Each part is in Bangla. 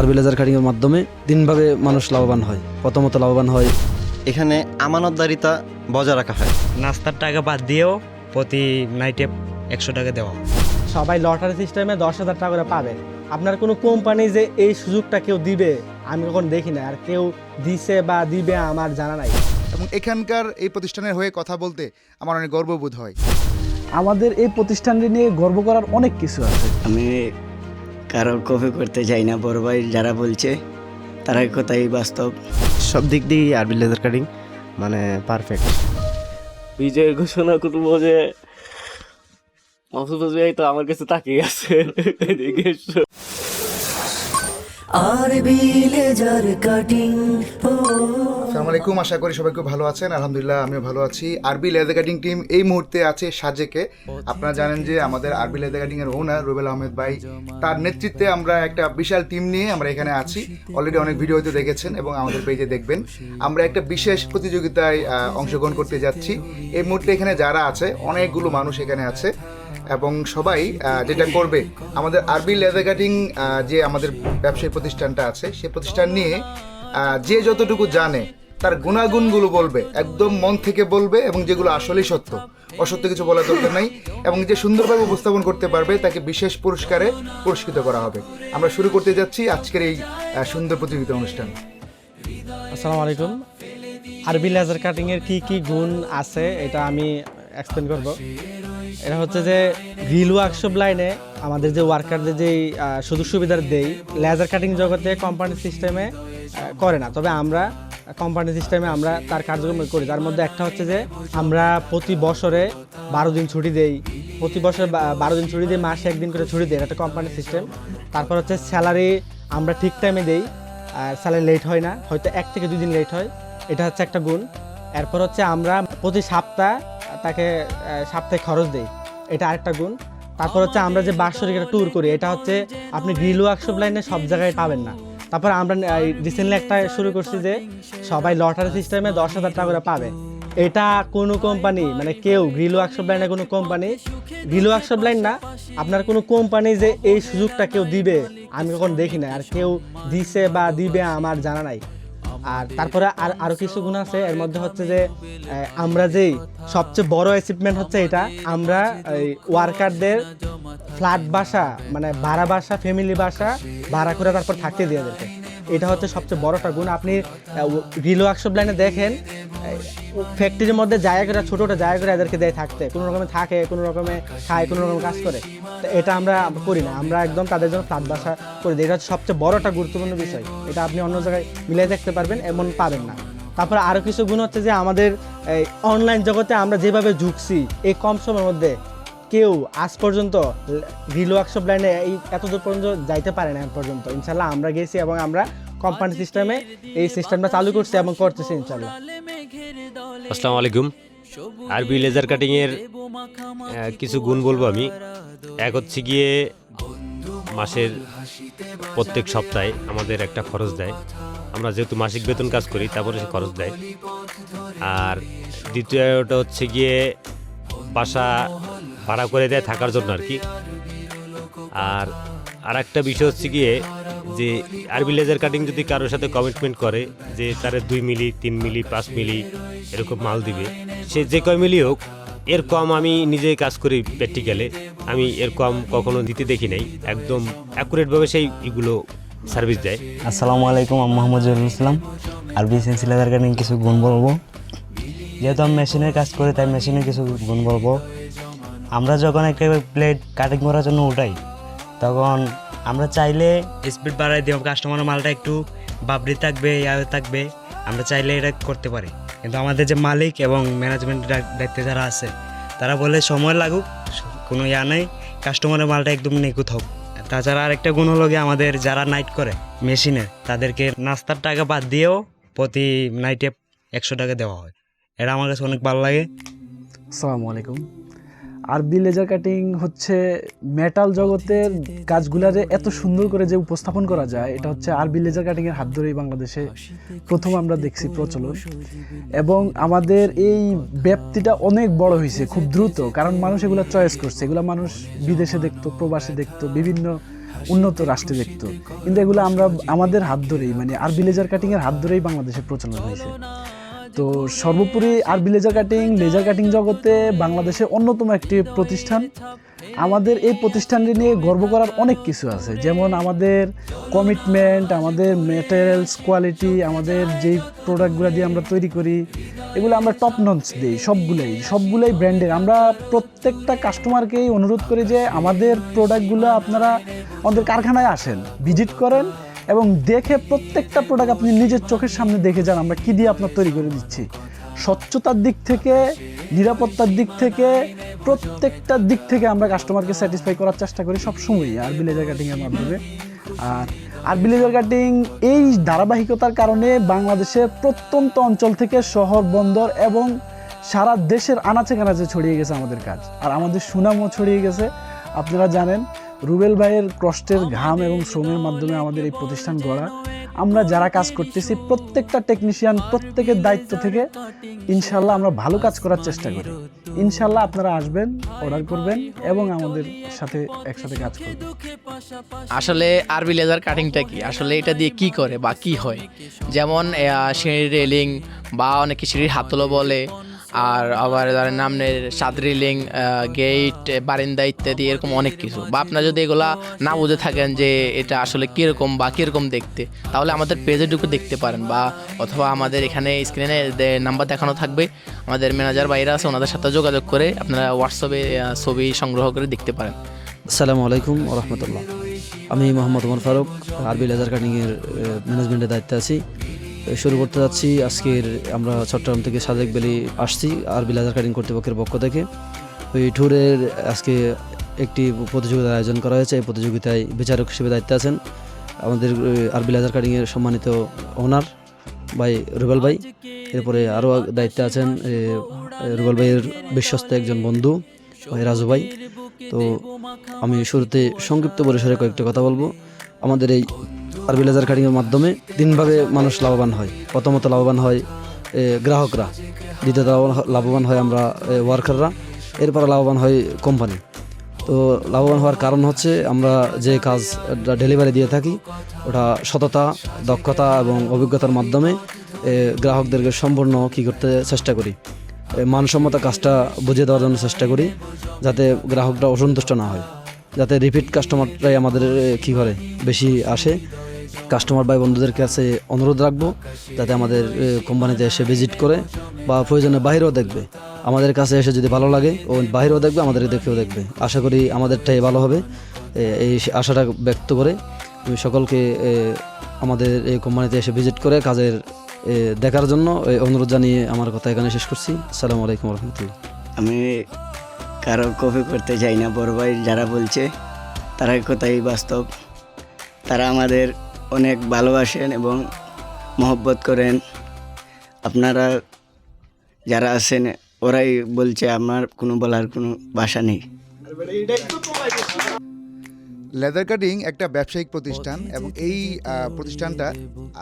আরবি লেজার কাটিং এর মাধ্যমে তিনভাবে মানুষ লাভবান হয়। প্রথমত লাভবান হয় এখানে আমানতদারিতা বজায় রাখা হয়। নাস্তার টাকা বাদ দিয়েও প্রতি নাইটে 100 টাকা দেওয়া হয়। সবাই লটারি সিস্টেমে 10,000 টাকা করে পাবে। আপনার কোনো কোম্পানি যে এই সুযোগটা কেউ দিবে আমি কখন দেখি না, আর কেউ দিছে বা দিবে আমার জানা নাই। এবং এখানকার এই প্রতিষ্ঠানের হয়ে কথা বলতে আমার অনেক গর্ববোধ হয়। আমাদের এই প্রতিষ্ঠানটি নিয়ে গর্ব করার অনেক কিছু আছে। আমি কারো কপি করতে চাই না, বড় ভাই যারা বলছে তারা কথাই বাস্তব। সব দিক দিয়ে আরবি লেজার কাটিং মানে পারফেক্ট। বিজয় ঘোষণা করবো যে মাসুদ ভাই তো আমার কাছে তাকিয়ে আছে। আরবি লেজার কাটিং। আসসালামু আলাইকুম, আশা করি সবাই খুব ভালো আছেন। আলহামদুলিল্লাহ আমিও ভালো আছি। আরবি লেজার কাটিং টিম এই মুহূর্তে আছে সাজেকে। আপনারা জানেন যে আমাদের আরবি লেজার কাটিং এর ওনার রুবেল আহমেদ ভাই, তার নেতৃত্বে আমরা একটা বিশাল টিম নিয়ে আমরা এখানে আছি। অলরেডি অনেক ভিডিও হয়তো দেখেছেন এবং আমাদের পেজে দেখবেন। আমরা একটা বিশেষ প্রতিযোগিতায় অংশগ্রহণ করতে যাচ্ছি। এই মুহূর্তে এখানে যারা আছে অনেকগুলো মানুষ এখানে আছে এবং সবাই যেটা করবে, আমাদের আরবি লেজার কাটিং যে আমাদের ব্যবসায়ী প্রতিষ্ঠানটা আছে সেই প্রতিষ্ঠান নিয়ে যে যতটুকু জানে তার গুণাগুণগুলো বলবে, একদম মন থেকে বলবে এবং যেগুলো আসলেই সত্য, অসত্য কিছু বলার দরকার নাই। এবং যে সুন্দরভাবে উপস্থাপন করতে পারবে তাকে বিশেষ পুরস্কারে পুরস্কৃত করা হবে। আমরা শুরু করতে যাচ্ছি আজকের এই সুন্দর প্রতিযোগিতা অনুষ্ঠান। আসসালামু আলাইকুম। আরবি লেজার কাটিং এর কি কি গুণ আছে এটা আমি এক্সপ্লেন করব। এটা হচ্ছে যে গ্রিল ওয়ার্কশপ লাইনে আমাদের যে ওয়ার্কারদের যে সুযোগ সুবিধা দেই, লেজার কাটিং জগতে কোম্পানি সিস্টেমে করে না, তবে আমরা কোম্পানি সিস্টেমে আমরা তার কার্যক্রম করি। তার মধ্যে একটা হচ্ছে যে আমরা প্রতি বছরে 12 দিন ছুটি দেই, প্রতি বছর 12 দিন ছুটি দিই, মাসে 1 দিন করে ছুটি দিই, এটা একটা কোম্পানি সিস্টেম। তারপর হচ্ছে স্যালারি আমরা ঠিক টাইমে দেই, আর স্যালারি লেট হয় না, হয়তো 1 থেকে 2 দিন লেট হয়, এটা হচ্ছে একটা গুণ। এরপর হচ্ছে আমরা প্রতি সপ্তাহ তাকে সাপ্তাহিক খরচ দেই, এটা আরেকটা গুণ। তারপর হচ্ছে আমরা যে বাৎসরিক একটা ট্যুর করি, এটা হচ্ছে আপনি গ্রিল ওয়ার্কশপ লাইনে সব জায়গায় পাবেন না। তারপর আমরা রিসেন্টলি একটা শুরু করছি যে সবাই লটারি সিস্টেমে 10,000 টাকা করে পাবে। এটা কোনো কোম্পানি মানে কেউ গ্রিল ওয়ার্কশপ লাইনে কোনো কোম্পানি, গ্রিল ওয়ার্কশপ লাইন না, আপনার কোনো কোম্পানি যে এই সুযোগটা কেউ দিবে আমি কখন দেখি না, আর কেউ দিছে বা দিবে আমার জানা নাই। আর তারপরে আরও কিছু গুণ আছে। এর মধ্যে হচ্ছে যে আমরা যেই সবচেয়ে বড় অ্যাচিভমেন্ট হচ্ছে এটা, আমরা ওয়ার্কারদের ফ্ল্যাট বাসা মানে ভাড়া বাসা, ফ্যামিলি বাসা ভাড়া করে তারপর থাকতে দিয়ে দেবে। এটা হচ্ছে সবচেয়ে বড়টা গুণ। আপনি গ্রিল ওয়ার্কশপ লাইনে দেখেন ফ্যাক্টরির মধ্যে জায়গা করে, ছোটো ছোটো জায়গা করে এদেরকে দেয় থাকতে, কোনো রকমে থাকে, কোনো রকমে খায়, কোনো রকম কাজ করে। তো এটা আমরা করি না, আমরা একদম তাদের জন্য ফ্ল্যাট বাসা করে দিই। এটা হচ্ছে সবচেয়ে বড়টা গুরুত্বপূর্ণ বিষয়। এটা আপনি অন্য জায়গায় মিলিয়ে দেখতে পারবেন, এমন পাবেন না। তারপরে আরও কিছু গুণ হচ্ছে যে আমাদের এই অনলাইন জগতে আমরা যেভাবে ঝুঁকছি এই কম সময়ের মধ্যে কেউ আজ পর্যন্ত গ্রিল ওয়ার্কশপ লাইনে এই এতদূর পর্যন্ত যাইতে পারে না পর্যন্ত। ইনশাল্লাহ আমরা গেছি এবং আমরা কোম্পানি সিস্টেমে এই সিস্টেমটা চালু করছি এবং করতেছি ইনশাল্লাহ। আসসালামু আলাইকুম। আরবি লেজার কাটিংয়ের কিছু গুণ বলবো আমি। এক হচ্ছে গিয়ে মাসের প্রত্যেক সপ্তাহে আমাদের একটা খরচ দেয়, আমরা যেহেতু মাসিক বেতন কাজ করি তারপরে সে খরচ দেয়। আর দ্বিতীয়টা হচ্ছে গিয়ে বাসা ভাড়া করে দেয় থাকার জন্য আর কি। আর একটা বিষয় হচ্ছে গিয়ে যে আরবি লেজার কাটিং যদি কারোর সাথে কমিটমেন্ট করে যে তারা 2 মিলি 3 মিলি 5 মিলি এরকম মাল দিবে, সে যে কয় মিলি হোক, এর কম আমি নিজেই কাজ করি প্র্যাকটিক্যালে, আমি এর কম কখনো দিতে দেখি নাই। একদম অ্যাকুরেটভাবে সেই এগুলো সার্ভিস দেয়। আসসালামু আলাইকুম, আমি মোহাম্মদ জহুরুল ইসলাম। আরবি সিএনসি লেজার কাটিং কিছু গুণ বলবো। যেহেতু আমি মেশিনের কাজ করি তাই মেশিনের কিছু গুণ বলবো। আমরা যখন একটা প্লেট কাটিং করার জন্য উঠাই তখন আমরা চাইলে স্পিড বাড়াই দিই, কাস্টমারের মালটা একটু বাবরি থাকবে, থাকবে, আমরা চাইলে এটা করতে পারি। কিন্তু আমাদের যে মালিক এবং ম্যানেজমেন্ট দায়িত্বে যারা আছে তারা বলে সময় লাগুক, কোনো নেই, কাস্টমারের মালটা একদম নিখুঁত হোক। তাছাড়া আরেকটা গুণ হলো গিয়ে আমাদের যারা নাইট করে মেশিনে তাদেরকে নাস্তার টাকা বাদ দিয়েও প্রতি নাইটে 100 টাকা দেওয়া হয়। এটা আমার কাছে অনেক ভালো লাগে। আসসালামু আলাইকুম। আরবি লেজার কাটিং হচ্ছে মেটাল জগতের কাজগুলারে এত সুন্দর করে যে উপস্থাপন করা যায়, এটা হচ্ছে আরবি লেজার কাটিংয়ের হাত ধরেই বাংলাদেশে প্রথম আমরা দেখছি প্রচলন। এবং আমাদের এই ব্যাপ্তিটা অনেক বড় হয়েছে খুব দ্রুত, কারণ মানুষ এগুলো চয়েস করছে। এগুলো মানুষ বিদেশে দেখতো, প্রবাসে দেখতো, বিভিন্ন উন্নত রাষ্ট্রে দেখতো, কিন্তু এগুলো আমরা আমাদের হাত ধরেই মানে আরবি লেজার কাটিংয়ের হাত ধরেই বাংলাদেশে প্রচলন হয়েছে। তো সর্বোপরি আরবি লেজার কাটিং জগতে বাংলাদেশের অন্যতম একটি প্রতিষ্ঠান। আমাদের এই প্রতিষ্ঠানটি নিয়ে গর্ব করার অনেক কিছু আছে, যেমন আমাদের কমিটমেন্ট, আমাদের ম্যাটেরিয়ালস কোয়ালিটি, আমাদের যেই প্রোডাক্টগুলো দিয়ে আমরা তৈরি করি এগুলো আমরা টপ নচ দিই, সবগুলোই ব্র্যান্ডের। আমরা প্রত্যেকটা কাস্টমারকেই অনুরোধ করি যে আমাদের প্রোডাক্টগুলো আপনারা আমাদের কারখানায় আসেন, ভিজিট করেন এবং দেখে প্রত্যেকটা প্রোডাক্ট আপনি নিজের চোখের সামনে দেখে যান আমরা কী দিয়ে আপনার তৈরি করে দিচ্ছি। স্বচ্ছতার দিক থেকে, নিরাপত্তার দিক থেকে, প্রত্যেকটা দিক থেকে আমরা কাস্টমারকে স্যাটিসফাই করার চেষ্টা করি সবসময়ই আরবি লেজার কাটিংয়ের মাধ্যমে। আর আরবি লেজার কাটিং এই ধারাবাহিকতার কারণে বাংলাদেশের প্রত্যন্ত অঞ্চল থেকে শহর, বন্দর এবং সারা দেশের আনাচে কানাচে ছড়িয়ে গেছে আমাদের কাজ, আর আমাদের সুনামও ছড়িয়ে গেছে। আপনারা জানেন রুবেল ভাইয়ের কষ্টের ঘাম এবং শ্রমের মাধ্যমে আমাদের এই প্রতিষ্ঠান গড়া। আমরা যারা কাজ করতেছি প্রত্যেকটা টেকনিশিয়ান প্রত্যেকের দায়িত্ব থেকে ইনশাল্লাহ আমরা ভালো কাজ করার চেষ্টা করি। ইনশাল্লাহ আপনারা আসবেন, অর্ডার করবেন এবং আমাদের সাথে একসাথে কাজ করবেন। আসলে আরবি লেজার কাটিংটা কি, আসলে এটা দিয়ে কি করে বা কি হয়, যেমন সিঁড়ির রেলিং বা অনেকে সিঁড়ির হাতলও বলে, আর আবার নামের সাদ রেলিং, গেট, বারিন্দা ইত্যাদি এরকম অনেক কিছু। বা আপনারা যদি এগুলা না বুঝে থাকেন যে এটা আসলে কীরকম বা কীরকম দেখতে, তাহলে আমাদের পেজে ঢুকে দেখতে পারেন, বা অথবা আমাদের এখানে স্ক্রিনে নাম্বার দেখানো থাকবে, আমাদের ম্যানেজার বাইরে আছে, ওনাদের সাথে যোগাযোগ করে আপনারা হোয়াটসঅ্যাপে ছবি সংগ্রহ করে দেখতে পারেন। আসসালামু আলাইকুম রহমতুল্লাহ। আমি মোহাম্মদ ওমর ফারুক, আরবি লেজার কাটিংয়ের ম্যানেজমেন্টের দায়িত্বে আছি। শুরু করতে যাচ্ছি। আজকের আমরা চট্টগ্রাম থেকে সাদেক ভ্যালি আসছি আরবি লেজার কাটিং কর্তৃপক্ষের পক্ষ থেকে। ওই ট্যুরের আজকে একটি প্রতিযোগিতার আয়োজন করা হয়েছে। এই প্রতিযোগিতায় বিচারক হিসেবে দায়িত্বে আছেন আমাদের আরবি লেজার কাটিংয়ের সম্মানিত ওনার ভাই রুবেল ভাই। এরপরে আরও দায়িত্বে আছেন রুবেল ভাইয়ের বিশ্বস্ত একজন বন্ধু ভাই রাজু ভাই। তো আমি শুরুতে সংক্ষিপ্ত পরিসরে কয়েকটা কথা বলবো। আমাদের এই আরবি লেজার কাটিংয়ের মাধ্যমে তিনভাবে মানুষ লাভবান হয়। প্রথমত লাভবান হয় গ্রাহকরা, দ্বিতীয়ত লাভবান হয় আমরা ওয়ার্কাররা, এরপর লাভবান হয় কোম্পানি। তো লাভবান হওয়ার কারণ হচ্ছে আমরা যে কাজ ডেলিভারি দিয়ে থাকি ওটা সততা, দক্ষতা এবং অভিজ্ঞতার মাধ্যমে গ্রাহকদেরকে সম্পূর্ণ করতে চেষ্টা করি, মানসম্মত কাজটা বুঝিয়ে দেওয়ার জন্য চেষ্টা করি, যাতে গ্রাহকরা অসন্তুষ্ট না হয়, যাতে রিপিট কাস্টমাররাই আমাদের করে বেশি আসে। কাস্টমার ভাই বন্ধুদের কাছে অনুরোধ রাখবো যাতে আমাদের কোম্পানিতে এসে ভিজিট করে বা প্রয়োজনে বাইরেও দেখবে। আমাদের কাছে এসে যদি ভালো লাগে ও বাইরেও দেখবে, আমাদের দেখেও দেখবে। আশা করি আমাদেরটাই ভালো হবে, এই আশাটা ব্যক্ত করে আমি সকলকে আমাদের এই কোম্পানিতে এসে ভিজিট করে কাজের দেখার জন্য অনুরোধ জানিয়ে আমার কথা এখানে শেষ করছি। আসসালামু আলাইকুম রহমতুল্লাহ। আমি কারো কপি করতে চাই না, বড় ভাই যারা বলছে তারা কথাই বাস্তব। তারা আমাদের অনেক ভালোবাসেন এবং মহব্বত করেন। আপনারা যারা আছেন ওরাই বলছে, আমার কোনো বলার কোনো ভাষা নেই। লেদার কাটিং একটা ব্যবসায়িক প্রতিষ্ঠান এবং এই প্রতিষ্ঠানটা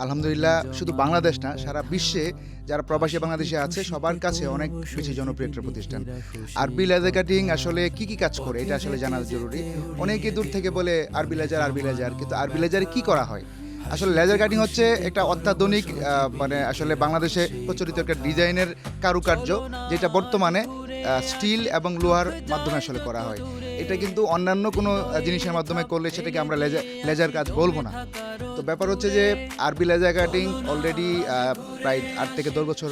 আলহামদুলিল্লাহ শুধু বাংলাদেশ না, সারা বিশ্বে যারা প্রবাসী বাংলাদেশে আছে সবার কাছে অনেক বেশি জনপ্রিয় একটা প্রতিষ্ঠান। আরবি লেজার কাটিং আসলে কি কাজ করে এটা আসলে জানা জরুরি। অনেকে দূর থেকে বলে আরবি লেজার, কিন্তু আরবি লেজারে কি করা হয়? আসলে লেজার কাটিং হচ্ছে একটা অত্যাধুনিক মানে আসলে বাংলাদেশে প্রচলিত একটা ডিজাইনের কারুকার্য, যেটা বর্তমানে স্টিল এবং লোহার মাধ্যমে আসলে করা হয়। এটা কিন্তু অন্যান্য কোনো জিনিসের মাধ্যমে করলে সেটাকে আমরা লেজার কাজ বলবো না। তো ব্যাপার হচ্ছে যে আরবি লেজার কাটিং অলরেডি প্রায় 8 থেকে 10 বছর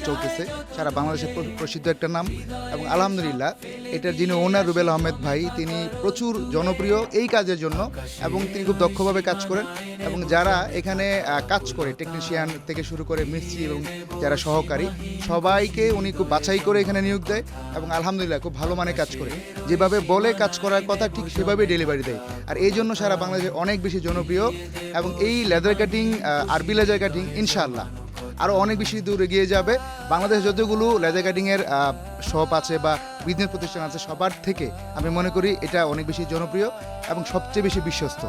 চলতেছে, সারা বাংলাদেশে প্রসিদ্ধ একটা নাম। এবং আলহামদুলিল্লাহ এটার যিনি ওনার রুবেল আহমেদ ভাই, তিনি প্রচুর জনপ্রিয় এই কাজের জন্য এবং তিনি খুব দক্ষভাবে কাজ করেন। এবং যারা এখানে কাজ করে টেকনিশিয়ান থেকে শুরু করে মিস্ত্রি এবং যারা সহকারী সবাইকে উনি খুব বাছাই করে এখানে নিয়োগ দেয় এবং আলহামদুলিল্লাহ খুব ভালো মানে কাজ করে, যেভাবে বলে কাজ করার কথা ঠিক সেভাবেই ডেলিভারি দেয়। আর এই জন্য সারা বাংলাদেশে অনেক বেশি জনপ্রিয়। এবং এই লেদার কাটিং, আরবি লেজার কাটিং ইনশাআল্লাহ আরও অনেক বেশি দূর এগিয়ে যাবে। বাংলাদেশে যতগুলো লেদার কাটিংয়ের শপ আছে বা বিজনেস প্রতিষ্ঠান আছে সবার থেকে আমি মনে করি এটা অনেক বেশি জনপ্রিয় এবং সবচেয়ে বেশি বিশ্বস্ত।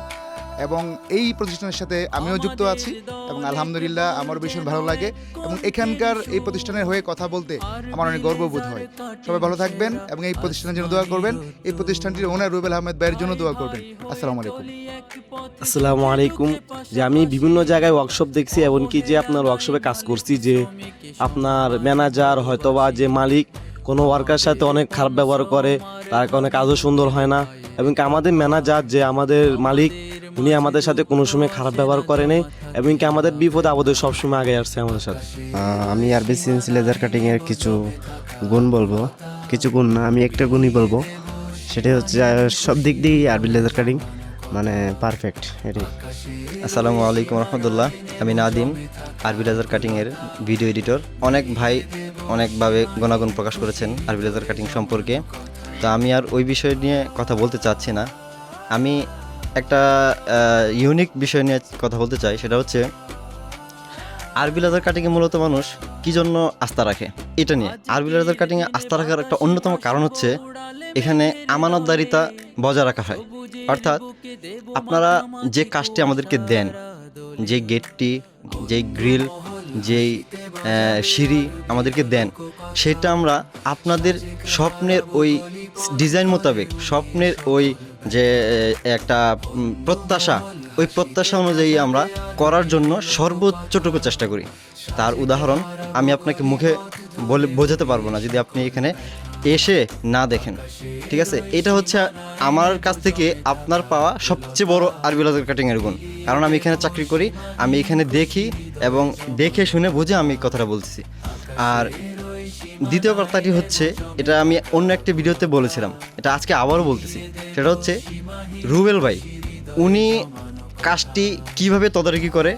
এবং এই প্রতিষ্ঠানের সাথে আমিও যুক্ত আছি এবং আলহামদুলিল্লাহ আমার ভীষণ ভালো লাগে এবং এখানকার এই প্রতিষ্ঠানের হয়ে কথা বলতে আমার অনেক গর্ববোধ হয়। সবাই ভালো থাকবেন এবং এই প্রতিষ্ঠানের জন্য দোয়া করবেন, এই প্রতিষ্ঠানটির ওনার রুবেল আহমেদ ভাইয়ের জন্য দোয়া করবেন। আসসালামু আলাইকুম। আসসালামু আলাইকুম। যে আমি বিভিন্ন জায়গায় ওয়ার্কশপ দেখছি, এমনকি যে আপনার ওয়ার্কশপে কাজ করছি, যে আপনার ম্যানেজার হয়তোবা যে মালিক কোনো ওয়ার্কার সাথে অনেক খারাপ ব্যবহার করে, তার কারণে কাজও সুন্দর হয় না। এবং কি আমাদের ম্যানেজার যে আমাদের মালিক, উনি আমাদের সাথে কোনো সময় খারাপ ব্যবহার করেনি এবং কি আমাদের বিপদে আপদে সবসময় আগে আসছে আমাদের সাথে। আমি আরবি সিএনসি লেজার কাটিংয়ের কিছু গুণ বলবো, কিছু গুণ না, আমি একটা গুণই বলবো, সেটা হচ্ছে সব দিক দিয়ে আরবি লেজার কাটিং মানে পারফেক্ট। এটাই। আসসালামু আলাইকুম রহমতুল্লাহ। আমি নাদিম, আরবি লেজার কাটিংয়ের ভিডিও এডিটর। অনেক ভাই অনেকভাবে গুণাগুণ প্রকাশ করেছেন আরবি লেজার কাটিং সম্পর্কে, তো আমি আর ওই বিষয় নিয়ে কথা বলতে চাচ্ছি না। আমি একটা ইউনিক বিষয় নিয়ে কথা বলতে চাই, সেটা হচ্ছে আরবি লেজার কাটিংয়ে মূলত মানুষ কী জন্য আস্থা রাখে, এটা নিয়ে। আরবি লেজার কাটিংয়ে আস্থা রাখার একটা অন্যতম কারণ হচ্ছে এখানে আমানতদারিতা বজায় রাখা হয়। অর্থাৎ আপনারা যে কাজটি আমাদেরকে দেন, যে গেটটি, যেই গ্রিল, যেই সিঁড়ি আমাদেরকে দেন, সেটা আমরা আপনাদের স্বপ্নের ওই ডিজাইন মোতাবেক, স্বপ্নের ওই যে একটা প্রত্যাশা, ওই প্রত্যাশা অনুযায়ী আমরা করার জন্য সর্বোচ্চটুকু চেষ্টা করি। তার উদাহরণ আমি আপনাকে মুখে বলে বোঝাতে পারবো না যদি আপনি এখানে এসে না দেখেন, ঠিক আছে? এটা হচ্ছে আমার কাছ থেকে আপনার পাওয়া সবচেয়ে বড় আরবি লেজার কাটিংয়ের গুণ। কারণ আমি এখানে চাকরি করি, আমি এখানে দেখি এবং দেখে শুনে বুঝে আমি কথাটা বলতেছি। আর দ্বিতীয় কথাটি হচ্ছে, এটা আমি অন্য একটা ভিডিওতে বলেছিলাম, এটা আজকে আবারও বলতেছি, সেটা হচ্ছে রুবেল ভাই উনি কাজটি কিভাবে তদারকি করে,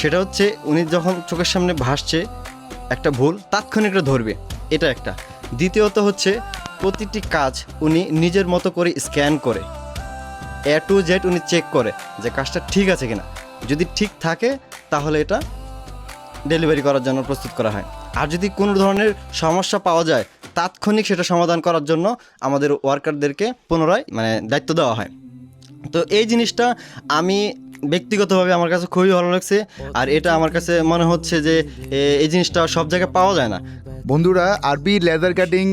সেটা হচ্ছে উনি যখন চোখের সামনে ভাসছে একটা ভুল, তাৎক্ষণিক ধরবে, এটা একটা। দ্বিতীয়ত হচ্ছে প্রতিটি কাজ উনি নিজের মতো করে স্ক্যান করে, এ টু জেড উনি চেক করে যে কাজটা ঠিক আছে কিনা। যদি ঠিক থাকে তাহলে এটা ডেলিভারি করার জন্য প্রস্তুত করা হয়। আর যদি কোনো ধরনের সমস্যা পাওয়া যায়, তাৎক্ষণিক সেটা সমাধান করার জন্য আমাদের ওয়ার্কারদেরকে পুনরায় দায়িত্ব দেওয়া হয়। তো এই জিনিসটা আমি ব্যক্তিগতভাবে আমার কাছে খুবই ভালো লাগছে। আর এটা আমার কাছে মনে হচ্ছে যে এই জিনিসটা সব জায়গায় পাওয়া যায় না। বন্ধুরা, আরবি লেদার কাটিং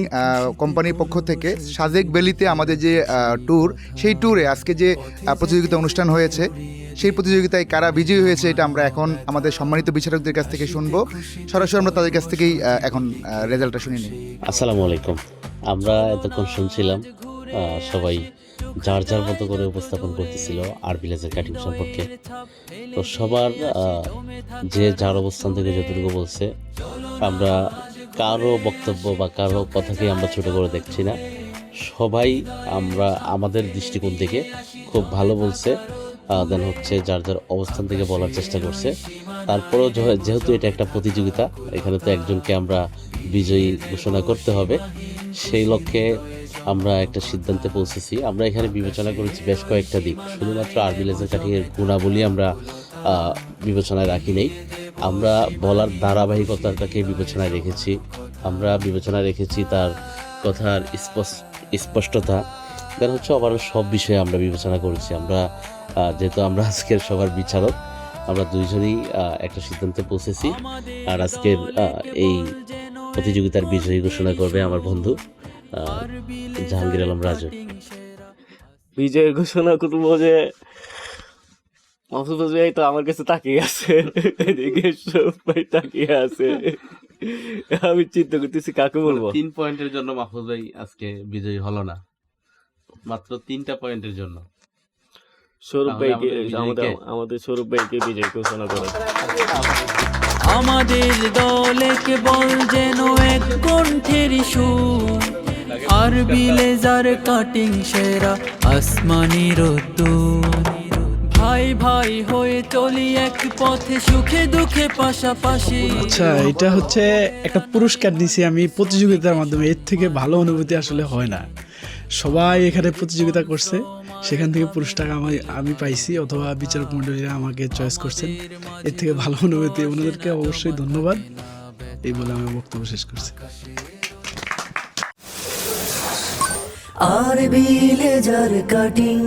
কোম্পানির পক্ষ থেকে সাজেক ভ্যালিতে আমাদের যে ট্যুর, সেই ট্যুরে আজকে যে প্রতিযোগিতা অনুষ্ঠান হয়েছে, সেই প্রতিযোগিতায় কারা বিজয়ী হয়েছে এটা আমরা এখন আমাদের সম্মানিত বিচারকদের কাছ থেকে শুনবো। সরাসরি আমরা তাদের কাছ থেকেই এখন রেজাল্টটা শুনে নিই। আসসালামু আলাইকুম। আমরা এতক্ষণ শুনছিলাম সবাই যার যার মতো করে উপস্থাপন করতেছিল আরবি লেজার কাটিং সম্পর্কে। তো সবার যে যার অবস্থান থেকে যতটুকু বলছে, আমরা কারো বক্তব্য বা কারো কথাকে আমরা ছোট করে দেখছি না। সবাই আমরা আমাদের দৃষ্টিকোণ থেকে খুব ভালো বলছে, দেন হচ্ছে যার যার অবস্থান থেকে বলার চেষ্টা করছে। তারপরেও যেহেতু এটা একটা প্রতিযোগিতা, এখানে তো একজনকে আমরা বিজয়ী ঘোষণা করতে হবে, সেই লক্ষ্যে আমরা একটা সিদ্ধান্তে পৌঁছেছি। আমরা এখানে বিবেচনা করেছি বেশ কয়েকটা দিক, শুধুমাত্র আরবি লেজার কাটিংয়ের গুণাবলী আমরা বিবেচনায় রাখি নেই, আমরা বলার ধারাবাহিকতাটাকে বিবেচনায় রেখেছি। আমরা বিবেচনায় রেখেছি তার কথার স্পষ্টতা, কারণ হচ্ছে ওভারঅল সব বিষয়ে আমরা বিবেচনা করেছি। আমরা যেহেতু আমরা আজকের সবার বিচারক, আমরা দুইজনেই একটা সিদ্ধান্তে পৌঁছেছি। আর আজকের এই প্রতিযোগিতার বিজয়ী ঘোষণা করবে আমার বন্ধু জাহাঙ্গীর আলম রাজু। বিজয় ঘোষণা করবো যে মাহফুজ ভাই তো আমার কাছে তাকিয়ে আছে, এদিকে সবাই তাকিয়ে আছে, আমি চিন্তা করতেছি কাকে বলবো। 3 পয়েন্টের জন্য মাহফুজ ভাই আজকে বিজয়ী হলো না, মাত্র 3টা পয়েন্টের জন্য। সৌরভ ভাইকে, আমাদের সৌরভ ভাইকে বিজয় ঘোষণা করে। আমাদের দলে কেবল যেন এক কণ্ঠের সুর, আরবি লেজার কাটিং সেরা আসমানি রোদ্দুর, ভাই ভাই হয়ে চলি এক পথে, সুখে দুঃখে পাশাপাশি। আচ্ছা, এটা হচ্ছে একটা পুরস্কার দিছি আমি প্রতিযোগিতার মাধ্যমে, এর থেকে ভালো অনুভূতি আসলে হয় না। সবাই এখানে প্রতিযোগিতা করছে, সেখান থেকে পুরস্কার আমি পাইছি, অথবা বিচারক মণ্ডলীরা আমাকে চয়েস করছেন, এর থেকে ভালো অনুভূতি। ওনাদেরকে অবশ্যই ধন্যবাদ, এই বলে আমি বক্তব্য শেষ করছি। আরবি লেজার কাটিং